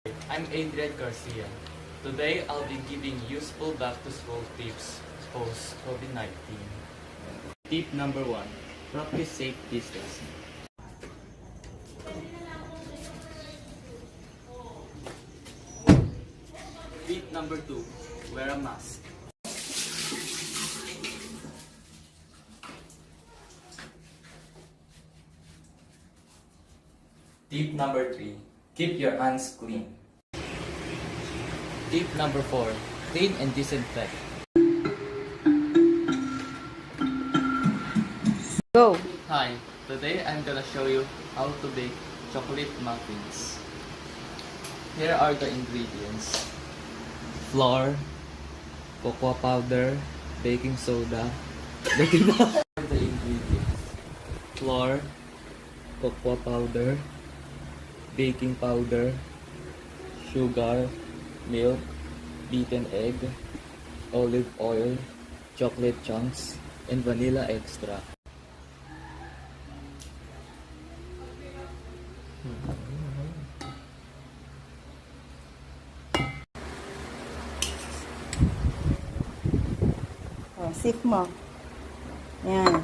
I'm Adrian Garcia. Today I'll be giving useful back-to-school tips post COVID-19. Tip number 1. Practice safe distancing. Tip number 2. Wear a mask. Tip number 3. Keep your hands clean. Tip number 4. Clean and disinfect. Go! Hi, today I'm gonna show you how to bake chocolate muffins. Here are the ingredients: flour, cocoa powder, baking soda, baking powder. The ingredients: flour, cocoa powder, baking powder, sugar, milk, beaten egg, olive oil, chocolate chunks, and vanilla extract. Sip mo. Yan.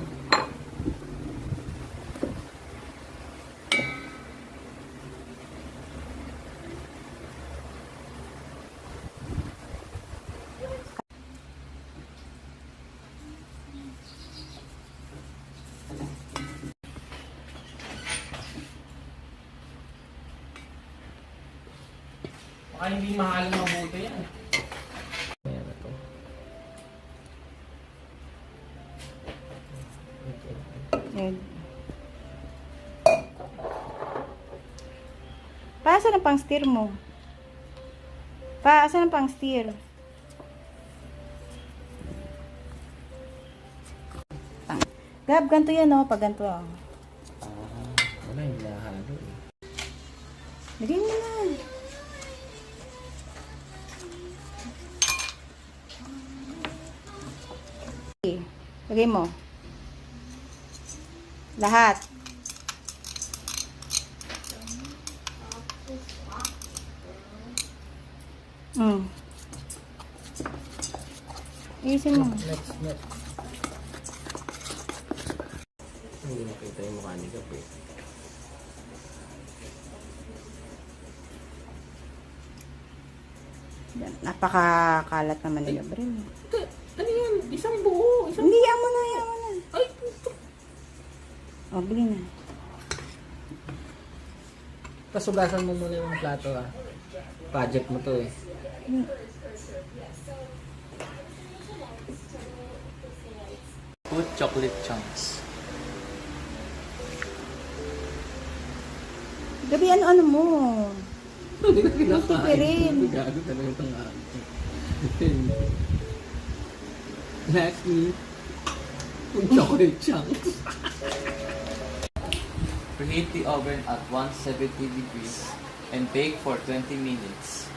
Baka hindi mahalang mabuti yan. Ayan na to. Yan. Saan ang pang steer mo? Saan ang pang steer? Gab, ganito yan o. Pag ganito o. Wala yung nahalo eh. Lagay mo na. Okay. Lagay mo. Lahat. Isin mo. Next. Hindi nakita yung mukha ni Gab eh. Napakakalat naman ni Gabriel. Ano yan? Isang buo. Hindi, yan mo na. Ay! O, bili na. Pasugasan mo muna yung plato ah. Project mo to eh. Put chocolate chunks. Gabi, ano mo? Hindi ko kinakain. Tipirin. Gago talaga itong Next me. Yung chocolate chunks. Preheat the oven at 170 degrees and bake for 20 minutes.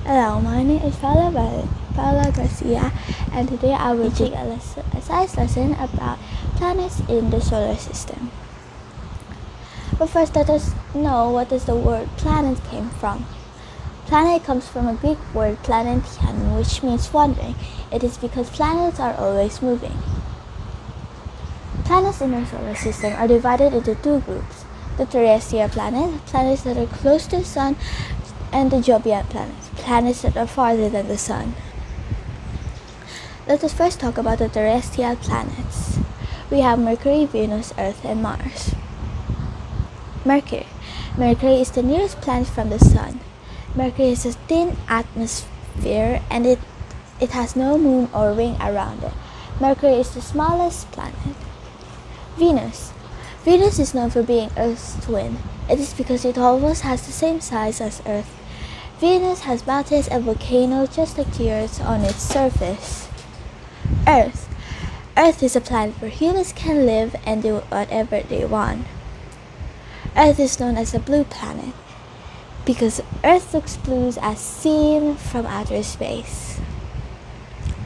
Hello, my name is Paula Garcia, and today I will take a science lesson about planets in the solar system. But first, let us know what does the word planet came from. Planet comes from a Greek word planetian, which means wandering. It is because planets are always moving. Planets in our solar system are divided into two groups: the terrestrial planets that are close to the sun, and the Jovian planets that are farther than the sun. Let us first talk about the terrestrial planets. We have Mercury, Venus, Earth, and Mars. Mercury. Mercury is the nearest planet from the sun. Mercury has a thin atmosphere and it has no moon or ring around it. Mercury is the smallest planet. Venus. Venus is known for being Earth's twin. It is because it almost has the same size as Earth. Venus has mountains and volcanoes just like the Earth on its surface. Earth. Earth is a planet where humans can live and do whatever they want. Earth is known as a blue planet because Earth looks blue as seen from outer space.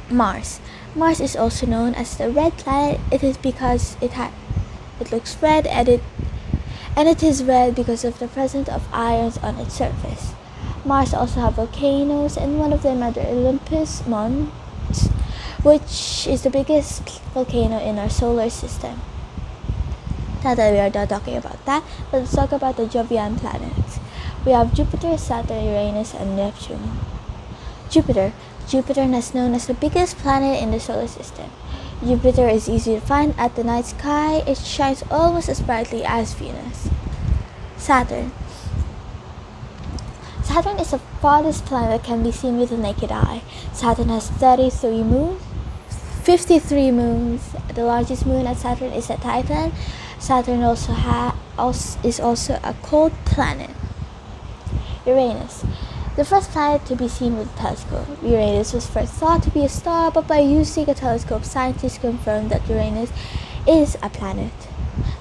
Mars. Mars is also known as the red planet. It is because it looks red and it is red because of the presence of ions on its surface. Mars also has volcanoes, and one of them are the Olympus Mons, which is the biggest volcano in our solar system. Now that we are done talking about that, let's talk about the Jovian planets. We have Jupiter, Saturn, Uranus, and Neptune. Jupiter. Jupiter is known as the biggest planet in the solar system. Jupiter is easy to find at the night sky. It shines almost as brightly as Venus. Saturn. Saturn is the farthest planet that can be seen with the naked eye. Saturn has 33 moons, 53 moons. The largest moon at Saturn is at Titan. Saturn is also a cold planet. Uranus. The first planet to be seen with a telescope. Uranus was first thought to be a star, but by using a telescope, scientists confirmed that Uranus is a planet.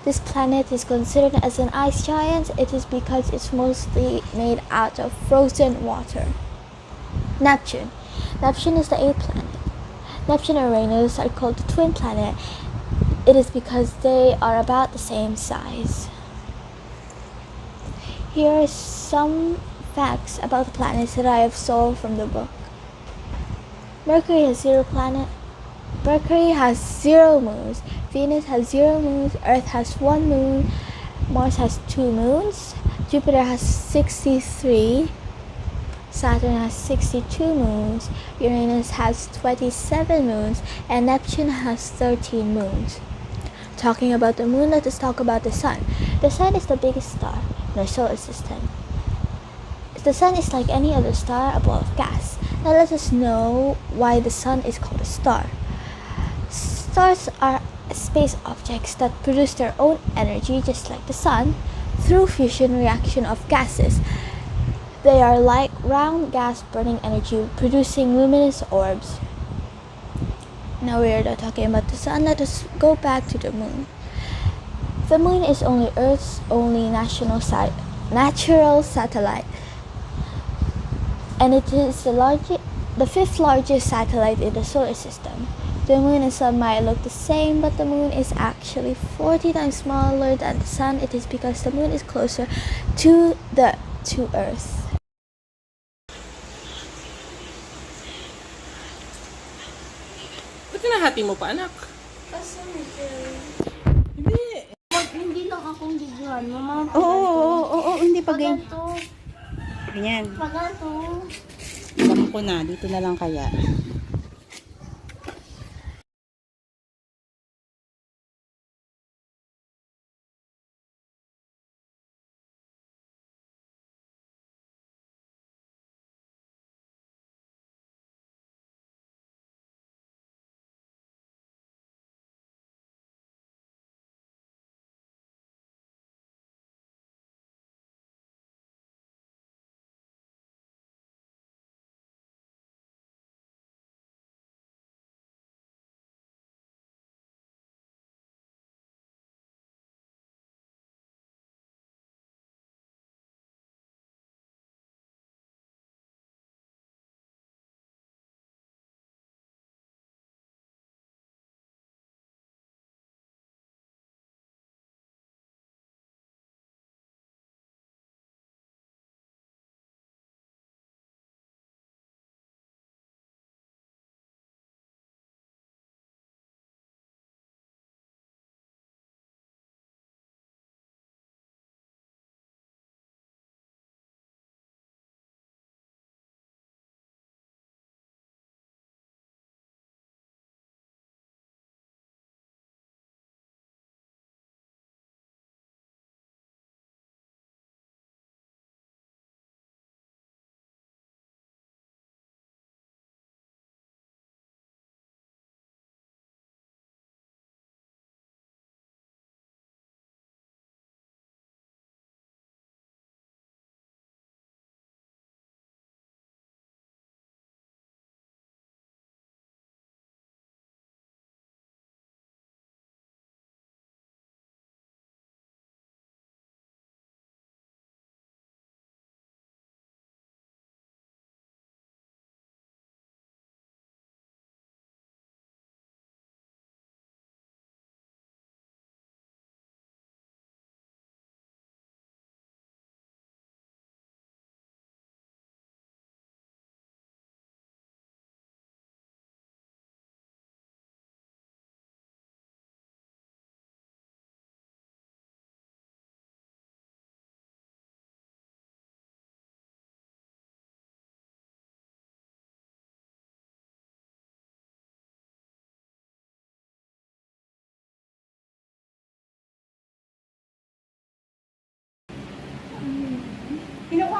This planet is considered as an ice giant. It is because it's mostly made out of frozen water. Neptune. Neptune is the 8th planet. Neptune and Uranus are called the twin planet. It is because they are about the same size. Here are some facts about the planets that I have solved from the book. Mercury has 0 planet. Mercury has 0 moons. Venus has 0 moons. Earth has 1 moon. Mars has 2 moons. Jupiter has 63. Saturn has 62 moons. Uranus has 27 moons. And Neptune has 13 moons. Talking about the moon, let us talk about the sun. The sun is the biggest star in our solar system. The sun is like any other star, a ball of gas. Now let us know why the sun is called a star. Stars are space objects that produce their own energy just like the sun through fusion reaction of gases. They are like round gas burning energy producing luminous orbs. Now we are done talking about the sun. Let us go back to the moon. The moon is only Earth's only natural satellite. And it is the 5th largest satellite in the solar system. The moon and sun might look the same, but the moon is actually 40 times smaller than the sun. It is because the moon is closer to Earth. Ba't kinahati mo pa, anak? Kasi Hindi. hindi lang akong videohan mo, mga Oo, hindi pag ganyan. Paganto. Ganyan. Paganto. Alam ko na, dito na lang kaya.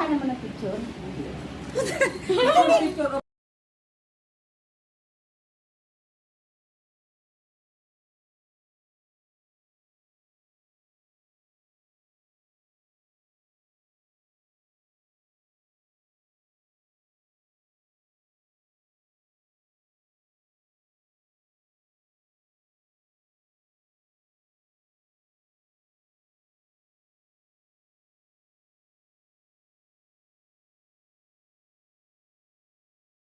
naman ng picture. Picture